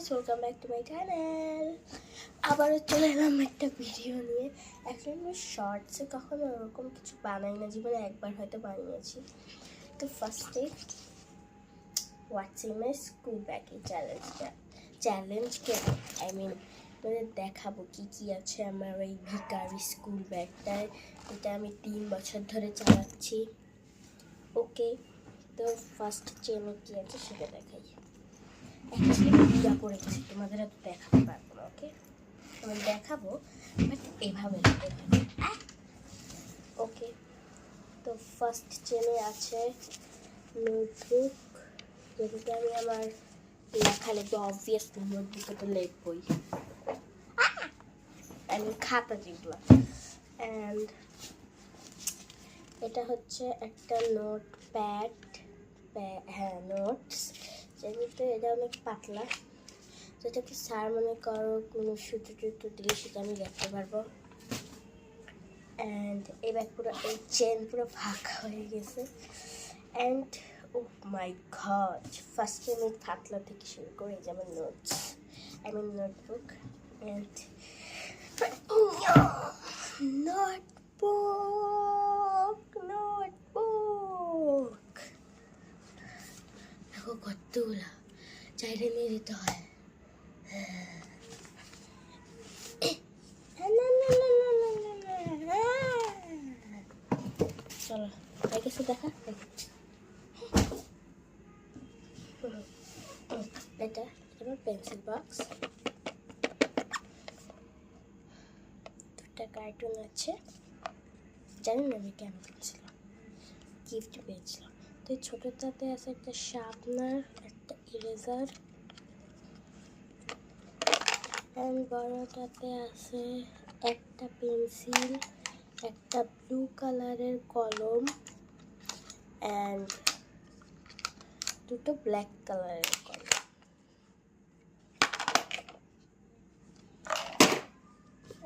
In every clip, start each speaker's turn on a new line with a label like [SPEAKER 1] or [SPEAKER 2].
[SPEAKER 1] Guys, welcome back to my channel. আবারও চলে এলাম একটা ভিডিও নিয়ে। অ্যাকচুয়ালি আমি শর্টসে কখনো ওরকম কিছু বানাই না, জীবনে একবার হয়তো বানিয়েছি। তো ফার্স্টে হোয়াটস ইন মাই স্কুল ব্যাগ এই চ্যালেঞ্জকে দেখাবো কি কি আছে আমার এই ভিকারি স্কুল ব্যাগটায়। এটা আমি 3 বছর ধরে চালাচ্ছি। ওকে, তো ফার্স্ট চেনে কি আছে সেটা দেখাই। অ্যাকচুয়ালি পূজা করে গেছি, তোমাদের আর দেখাতে পারবো না। ওকে, আমি দেখাবো বাট এভাবে ওকে। তো ফার্স্ট চেনে আছে নোটবুক, যেটাতে আমি আমার লেখা লিখবো। অবভিয়াসলি নোটবুকে তো লিখবই, আমি খাতা যেগুলো। অ্যান্ড এটা হচ্ছে একটা নোট প্যাড, হ্যাঁ নোটস, যেগুলোতে এটা অনেক পাতলা, যেটাকে স্যার মনে করো কোনো সুতো টুতো দিলে সেটা আমি দেখতে পারবো। অ্যান্ড এই ব্যাগ পুরো, এই চেন পুরো ফাঁকা হয়ে গেছে। অ্যান্ড ও মাই গড, ফার্স্টে আমি পাতলা থেকে শুরু করি, যেমন নোটস, নোটবুক। অ্যান্ড নোটবুক দেখো কতগুলো, চাইলে নিয়ে দিতে হয়। চলো তাই কিছু দেখা। এটা আমার পেন্সিল বক্স, দুটা কার্টুন আছে, জানি না আমি কেন কিনছিলাম, গিফট পেয়েছিলাম। তো এই ছোটোটাতে আছে একটা শার্পনার, একটা ইরেজার। অ্যান্ড বড়টাতে আছে একটা পেন্সিল, একটা ব্লু কালারের কলম, অ্যান্ড দুটো ব্ল্যাক কালারের কলম।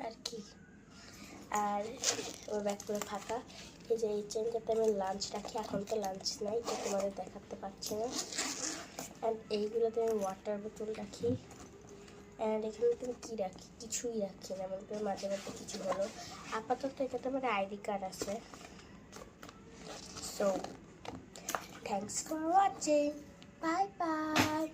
[SPEAKER 1] আর কি, আর ওর ব্যাগগুলো ফাঁকা। এই যে এই চেনটাতে আমি লাঞ্চ রাখি, এখন তো লাঞ্চ নাই তো তোমাদের দেখাতে পারছি না। অ্যান্ড এইগুলোতে আমি ওয়াটার বোতল রাখি। অ্যান্ড এখানে তুমি কী রাখি, কিছুই রাখি না, এমন করে মাঝে মাঝে কিছু হলো। আপাতত এটাতে আমার আইডি কার্ড আছে। So thanks for watching, bye bye.